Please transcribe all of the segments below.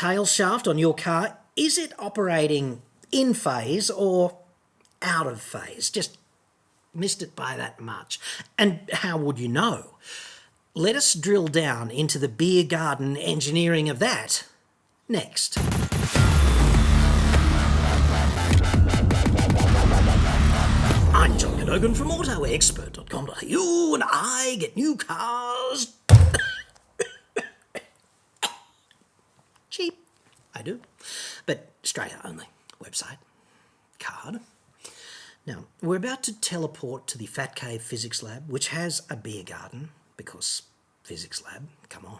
tail shaft on your car, is it operating in phase or out of phase? Just missed it by that much. And how would you know? Let us drill down into the beer garden engineering of that next. I'm John Cadogan from AutoExpert.com.au, and I get new cars cheap. I do. But Australia only. Website. Card. Now, we're about to teleport to the Fat Cave Physics Lab, which has a beer garden, because Physics Lab, come on.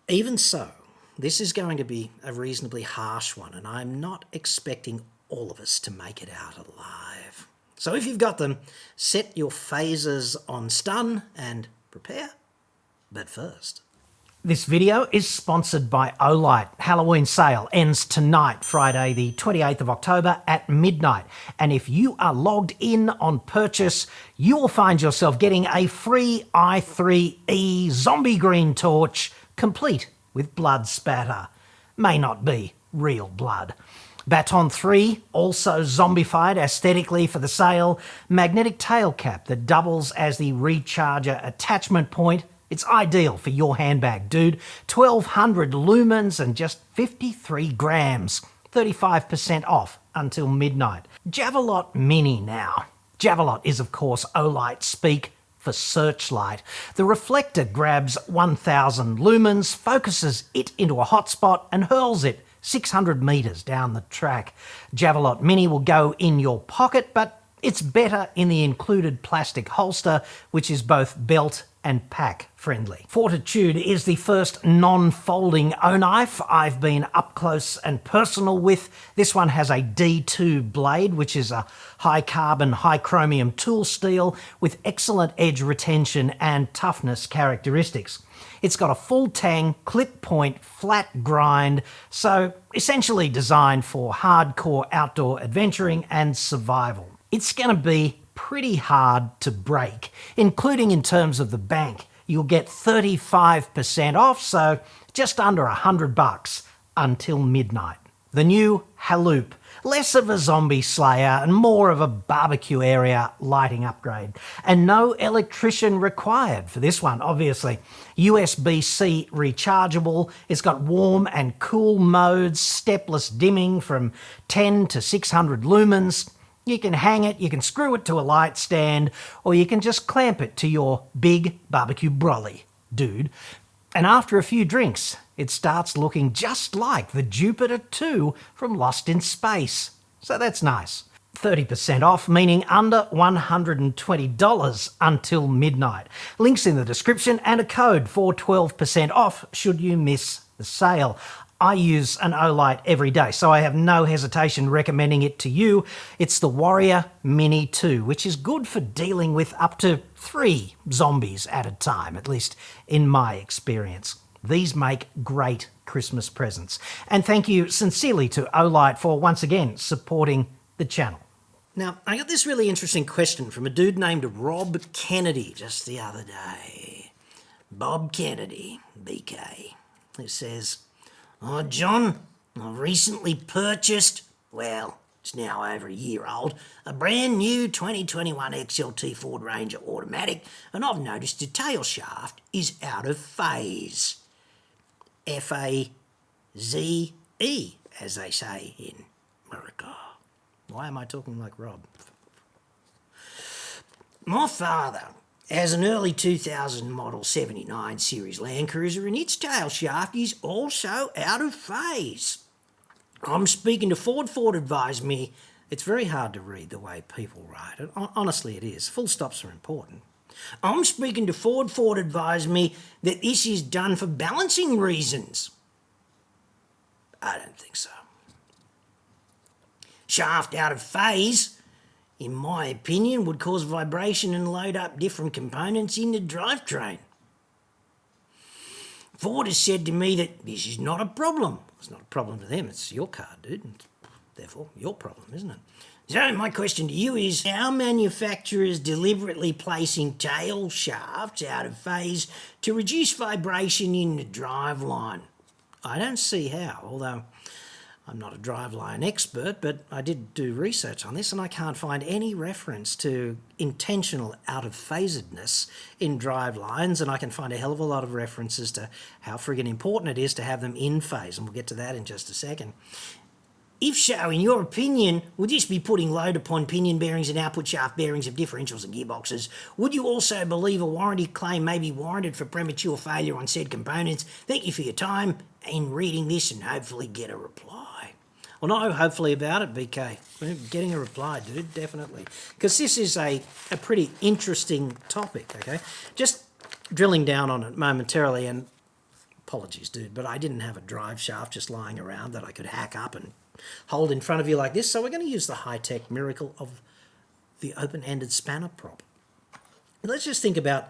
Even so, this is going to be a reasonably harsh one, and I'm not expecting all of us to make it out alive. So if you've got them, set your phasers on stun and prepare. But first... This video is sponsored by OLIGHT. Halloween sale ends tonight, Friday the 28th of October at midnight. And if you are logged in on purchase, you will find yourself getting a free i3E zombie green torch, complete with blood spatter. May not be real blood. Baton 3, also zombified aesthetically for the sale. Magnetic tail cap that doubles as the recharger attachment point. It's ideal for your handbag, dude. 1,200 lumens and just 53 grams. 35% off until midnight. Javelot Mini now. Javelot is, of course, OLIGHT speak for searchlight. The reflector grabs 1,000 lumens, focuses it into a hotspot and hurls it 600 metres down the track. Javelot Mini will go in your pocket, but it's better in the included plastic holster, which is both belt and pack friendly. Fortitude is the first non-folding O-knife I've been up close and personal with. This one has a D2 blade, which is a high carbon, high chromium tool steel with excellent edge retention and toughness characteristics. It's got a full tang, clip point, flat grind, so essentially designed for hardcore outdoor adventuring and survival. It's going to be pretty hard to break, including in terms of the bank. You'll get 35% off, so just under $100 until midnight. The new Haloop, less of a zombie slayer and more of a barbecue area lighting upgrade. And no electrician required for this one, obviously. USB-C rechargeable, it's got warm and cool modes, stepless dimming from 10 to 600 lumens. You can hang it, you can screw it to a light stand, or you can just clamp it to your big barbecue brolly, dude. And after a few drinks, it starts looking just like the Jupiter 2 from Lost in Space. So that's nice. 30% off, meaning under $120 until midnight. Links in the description and a code for 12% off should you miss the sale. I use an OLIGHT every day, so I have no hesitation recommending it to you. It's the Warrior Mini 2, which is good for dealing with up to 3 zombies at a time, at least in my experience. These make great Christmas presents. And thank you sincerely to OLIGHT for once again supporting the channel. Now, I got this really interesting question from a dude named Rob Kennedy just the other day. Bob Kennedy, BK, who says, "Oh, John, I recently purchased, well, it's now over a year old, a brand new 2021 XLT Ford Ranger automatic, and I've noticed the tail shaft is out of phase. F-A-Z-E, as they say in America." Why am I talking like Rob? "My father has an early 2000 model 79 series Land Cruiser, and its tail shaft is also out of phase. I'm speaking to Ford. Ford advised me," it's very hard to read the way people write it. Honestly, it is. Full stops are important. "I'm speaking to Ford. Ford advised me that this is done for balancing reasons." I don't think so. "Shaft out of phase, in my opinion, would cause vibration and load up different components in the drivetrain. Ford has said to me that this is not a problem." It's not a problem to them, it's your car, dude. It's therefore your problem, isn't it? "So my question to you is, are manufacturers deliberately placing tail shafts out of phase to reduce vibration in the driveline? I don't see how, although I'm not a driveline expert, but I did do research on this and I can't find any reference to intentional out-of-phasedness in drivelines, and I can find a hell of a lot of references to how friggin' important it is to have them in phase, and we'll get to that in just a second. If so, in your opinion, would this be putting load upon pinion bearings and output shaft bearings of differentials and gearboxes? Would you also believe a warranty claim may be warranted for premature failure on said components? Thank you for your time in reading this and hopefully get a reply. Well, not hopefully about it, BK. We're getting a reply, dude, definitely. Because this is a pretty interesting topic, okay? Just drilling down on it momentarily, and apologies, dude, but I didn't have a drive shaft just lying around that I could hack up and hold in front of you like this, so we're going to use the high-tech miracle of the open-ended spanner prop. Let's just think about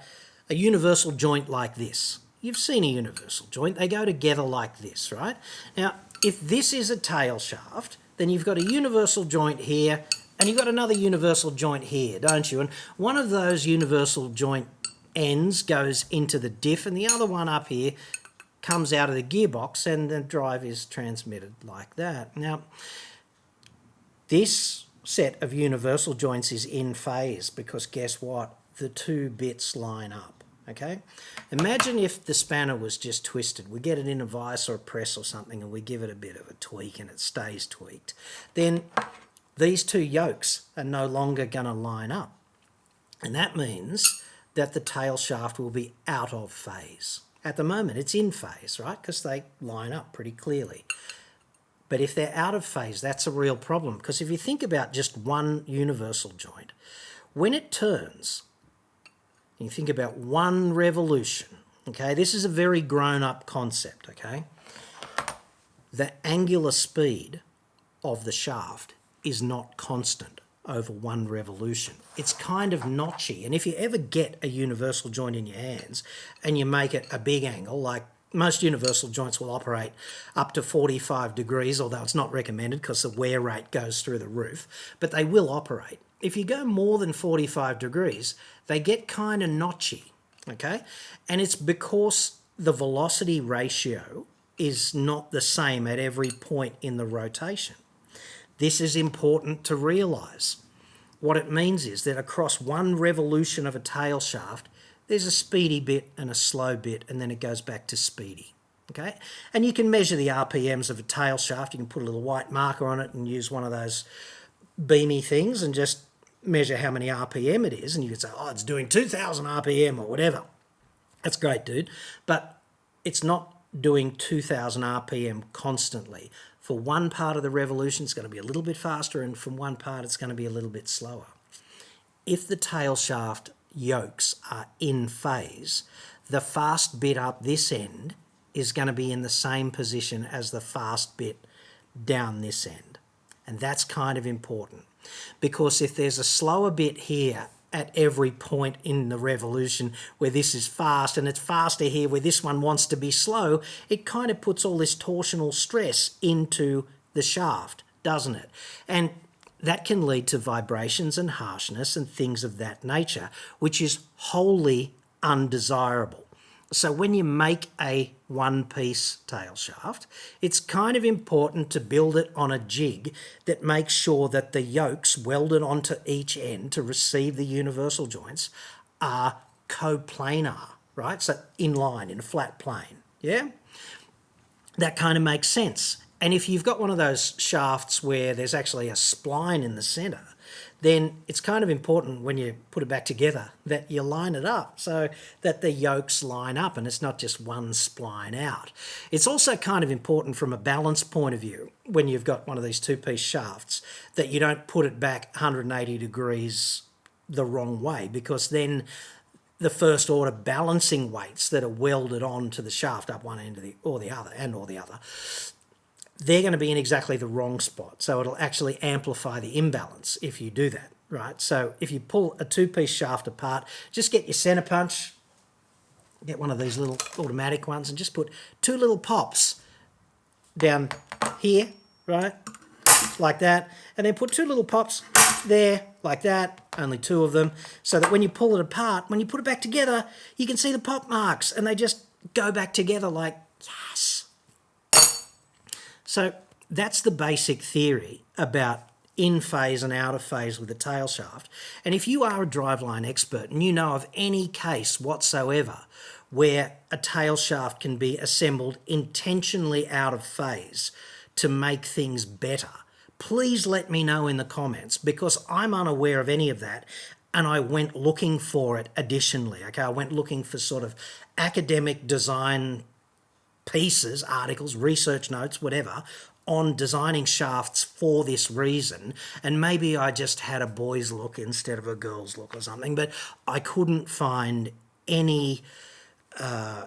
a universal joint like this. You've seen a universal joint. They go together like this, right? Now, if this is a tail shaft, then you've got a universal joint here, and you've got another universal joint here, don't you? And one of those universal joint ends goes into the diff, and the other one up here comes out of the gearbox, and the drive is transmitted like that. Now, this set of universal joints is in phase because guess what? The two bits line up, okay? Imagine if the spanner was just twisted. We get it in a vise or a press or something and we give it a bit of a tweak and it stays tweaked. Then these two yokes are no longer going to line up. And that means that the tail shaft will be out of phase. At the moment, it's in phase, right? Because they line up pretty clearly. But if they're out of phase, that's a real problem. Because if you think about just one universal joint, when it turns, you think about one revolution, okay? This is a very grown-up concept, okay? The angular speed of the shaft is not constant over one revolution. It's kind of notchy, and if you ever get a universal joint in your hands and you make it a big angle, like most universal joints will operate up to 45 degrees, although it's not recommended because the wear rate goes through the roof, but they will operate. If you go more than 45 degrees, they get kind of notchy, okay? And it's because the velocity ratio is not the same at every point in the rotation. This is important to realise. What it means is that across one revolution of a tail shaft, there's a speedy bit and a slow bit, and then it goes back to speedy, okay? And you can measure the RPMs of a tail shaft. You can put a little white marker on it and use one of those beamy things and just measure how many RPM it is, and you can say, oh, it's doing 2,000 RPM or whatever. That's great, dude. But it's not doing 2,000 RPM constantly. For one part of the revolution, it's going to be a little bit faster, and from one part, it's going to be a little bit slower. If the tail shaft yokes are in phase, the fast bit up this end is going to be in the same position as the fast bit down this end. And that's kind of important, because if there's a slower bit here at every point in the revolution where this is fast and it's faster here where this one wants to be slow, it kind of puts all this torsional stress into the shaft, doesn't it? And that can lead to vibrations and harshness and things of that nature, which is wholly undesirable. So when you make a one-piece tail shaft, it's kind of important to build it on a jig that makes sure that the yokes welded onto each end to receive the universal joints are coplanar, right? So in line, in a flat plane, yeah? That kind of makes sense. And if you've got one of those shafts where there's actually a spline in the centre, then it's kind of important when you put it back together that you line it up so that the yokes line up and it's not just one spline out. It's also kind of important from a balance point of view when you've got one of these two-piece shafts that you don't put it back 180 degrees the wrong way, because then the first order balancing weights that are welded onto the shaft up one end of or the other, they're going to be in exactly the wrong spot. So it'll actually amplify the imbalance if you do that, right? So if you pull a two-piece shaft apart, just get your centre punch, get one of these little automatic ones, and just put two little pops down here, right? Like that. And then put two little pops there, like that, only two of them, so that when you pull it apart, when you put it back together, you can see the pop marks and they just go back together like, yes. So that's the basic theory about in phase and out of phase with the tail shaft. And if you are a driveline expert and you know of any case whatsoever where a tail shaft can be assembled intentionally out of phase to make things better, please let me know in the comments, because I'm unaware of any of that, and I went looking for it additionally. Okay, I went looking for sort of academic design pieces, articles, research notes, whatever, on designing shafts for this reason, and maybe I just had a boy's look instead of a girl's look or something, but I couldn't find any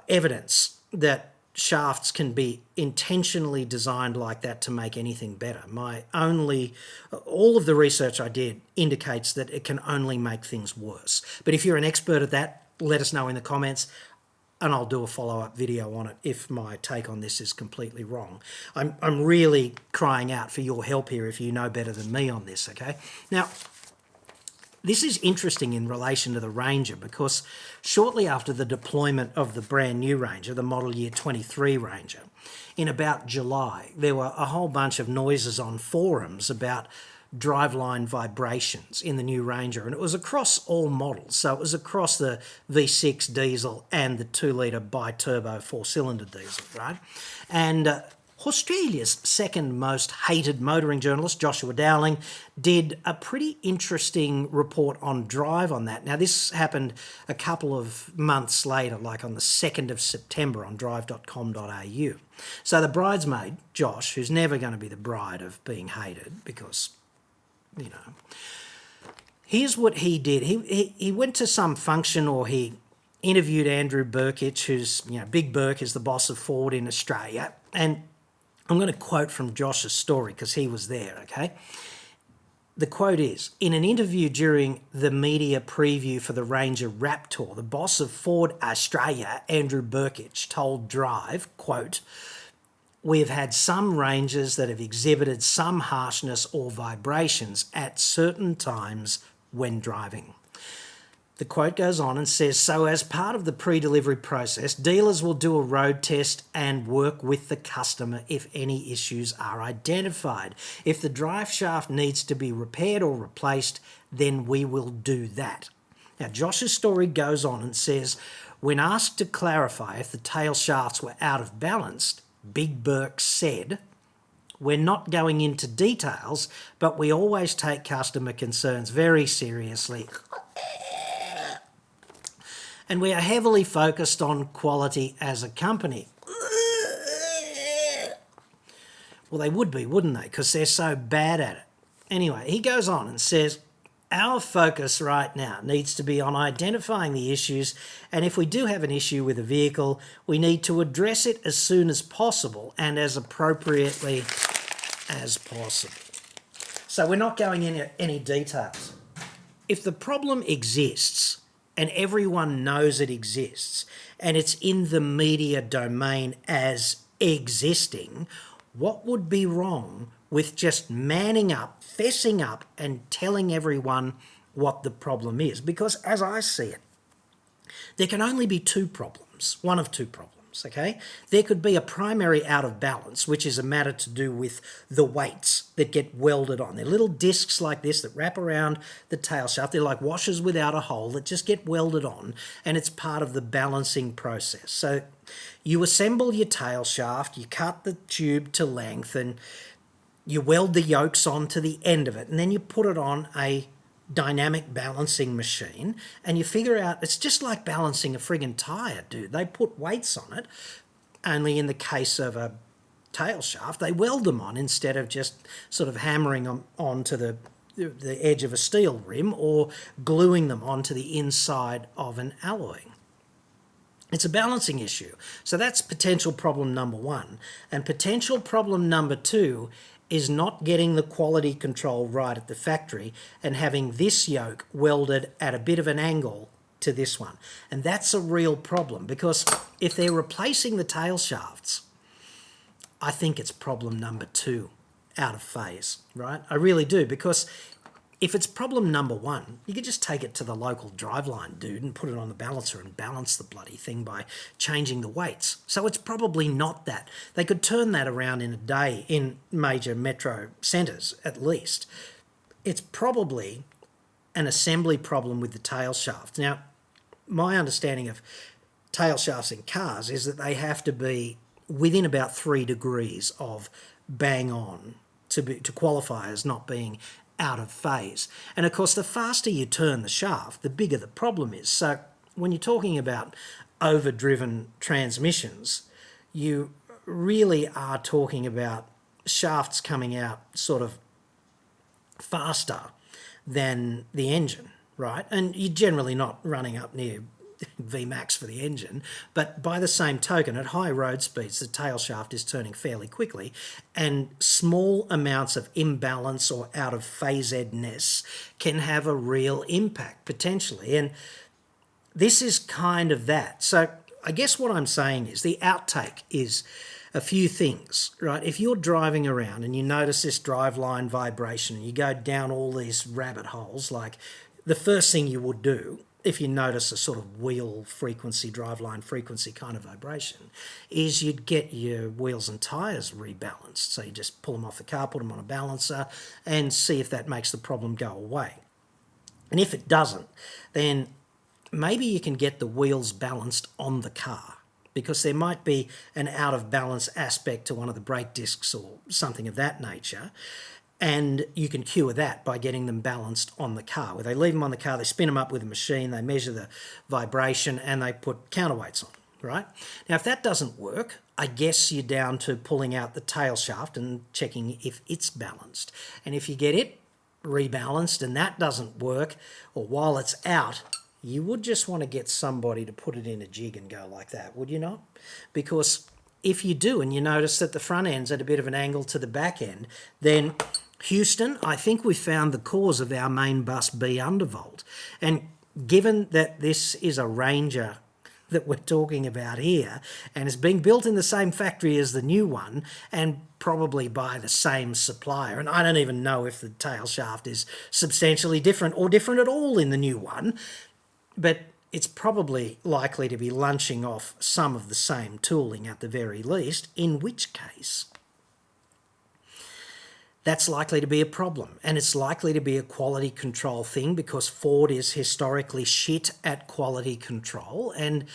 evidence that shafts can be intentionally designed like that to make anything better. All of the research I did indicates that it can only make things worse. But if you're an expert at that, let us know in the comments, and I'll do a follow-up video on it if my take on this is completely wrong. I'm really crying out for your help here if you know better than me on this, okay? Now, this is interesting in relation to the Ranger, because shortly after the deployment of the brand new Ranger, the model year 23 Ranger, in about July, there were a whole bunch of noises on forums about driveline vibrations in the new Ranger, and it was across all models. So it was across the V6 diesel and the 2-litre bi-turbo 4-cylinder diesel, right? And Australia's second most hated motoring journalist, Joshua Dowling, did a pretty interesting report on Drive on that. Now, this happened a couple of months later, like on the 2nd of September on drive.com.au. So the bridesmaid, Josh, who's never going to be the bride of being hated because, you know, here's what he did. He went to some function, or he interviewed Andrew Burkich, who's, you know, Big Burke is the boss of Ford in Australia, and I'm going to quote from Josh's story because he was there, okay? The quote is, in an interview during the media preview for the Ranger Rap Tour, the boss of Ford Australia, Andrew Burkich, told Drive, quote, "We've had some Rangers that have exhibited some harshness or vibrations at certain times when driving." The quote goes on and says, "So as part of the pre-delivery process, dealers will do a road test and work with the customer if any issues are identified. If the drive shaft needs to be repaired or replaced, then we will do that." Now, Josh's story goes on and says, when asked to clarify if the tail shafts were out of balance, Big Burke said, "We're not going into details, but we always take customer concerns very seriously. And we are heavily focused on quality as a company." Well, they would be, wouldn't they? Because they're so bad at it. Anyway, he goes on and says, "Our focus right now needs to be on identifying the issues, and if we do have an issue with a vehicle, we need to address it as soon as possible and as appropriately as possible." So we're not going into any details. If the problem exists, and everyone knows it exists, and it's in the media domain as existing, what would be wrong with just manning up, fessing up, and telling everyone what the problem is? Because as I see it, there can only be two problems, one of two problems. Okay, there could be a primary out of balance, which is a matter to do with the weights that get welded on. They're little discs like this that wrap around the tail shaft. They're like washers without a hole that just get welded on, and it's part of the balancing process. So you assemble your tail shaft, you cut the tube to length, and you weld the yokes onto the end of it, and then you put it on a dynamic balancing machine, and you figure out it's just like balancing a friggin' tyre, dude. They put weights on it, only in the case of a tail shaft, they weld them on instead of just sort of hammering them onto the edge of a steel rim or gluing them onto the inside of an alloy. It's a balancing issue. So that's potential problem number one. And potential problem number two is not getting the quality control right at the factory and having this yoke welded at a bit of an angle to this one. And that's a real problem, because if they're replacing the tail shafts, I think it's problem number two out of phase, right? I really do, because if it's problem number one, you could just take it to the local driveline dude and put it on the balancer and balance the bloody thing by changing the weights. So it's probably not that. They could turn that around in a day in major metro centres at least. It's probably an assembly problem with the tail shaft. Now, my understanding of tail shafts in cars is that they have to be within about 3 degrees of bang on to qualify as not being out of phase. And of course, the faster you turn the shaft, the bigger the problem is. So when you're talking about overdriven transmissions, you really are talking about shafts coming out sort of faster than the engine, right? And you're generally not running up near Vmax for the engine, but by the same token, at high road speeds, the tail shaft is turning fairly quickly, and small amounts of imbalance or out of phasedness can have a real impact potentially. And this is kind of that. So I guess what I'm saying is the outtake is a few things, right? If you're driving around and you notice this driveline vibration, you go down all these rabbit holes, like the first thing you would do if you notice a sort of wheel frequency, driveline frequency kind of vibration, is you'd get your wheels and tyres rebalanced. So you just pull them off the car, put them on a balancer, and see if that makes the problem go away. And if it doesn't, then maybe you can get the wheels balanced on the car, because there might be an out of balance aspect to one of the brake discs or something of that nature. And you can cure that by getting them balanced on the car. Where they leave them on the car, they spin them up with a machine, they measure the vibration, and they put counterweights on, right? Now, if that doesn't work, I guess you're down to pulling out the tail shaft and checking if it's balanced. And if you get it rebalanced and that doesn't work, or while it's out, you would just want to get somebody to put it in a jig and go like that, would you not? Because if you do and you notice that the front end's at a bit of an angle to the back end, then Houston, I think we found the cause of our main bus B undervolt. And given that this is a Ranger that we're talking about here, and is being built in the same factory as the new one, and probably by the same supplier, and I don't even know if the tail shaft is substantially different or different at all in the new one, but it's probably likely to be lunching off some of the same tooling at the very least, in which case that's likely to be a problem. And it's likely to be a quality control thing, because Ford is historically shit at quality control, and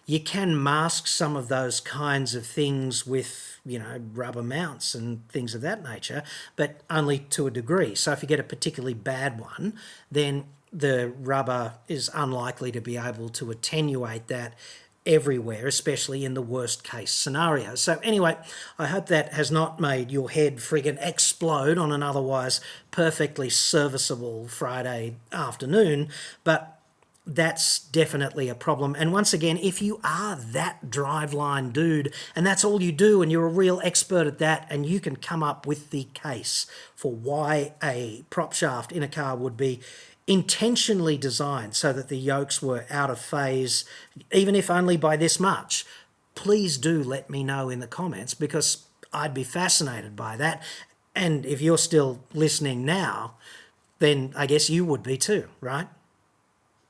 you can mask some of those kinds of things with, you know, rubber mounts and things of that nature, but only to a degree. So if you get a particularly bad one, then the rubber is unlikely to be able to attenuate that everywhere, especially in the worst case scenario. So anyway, I hope that has not made your head friggin' explode on an otherwise perfectly serviceable Friday afternoon, but that's definitely a problem. And once again, if you are that driveline dude and that's all you do and you're a real expert at that, and you can come up with the case for why a prop shaft in a car would be intentionally designed so that the yokes were out of phase, even if only by this much, please do let me know in the comments, because I'd be fascinated by that. And if you're still listening now, then I guess you would be too, right?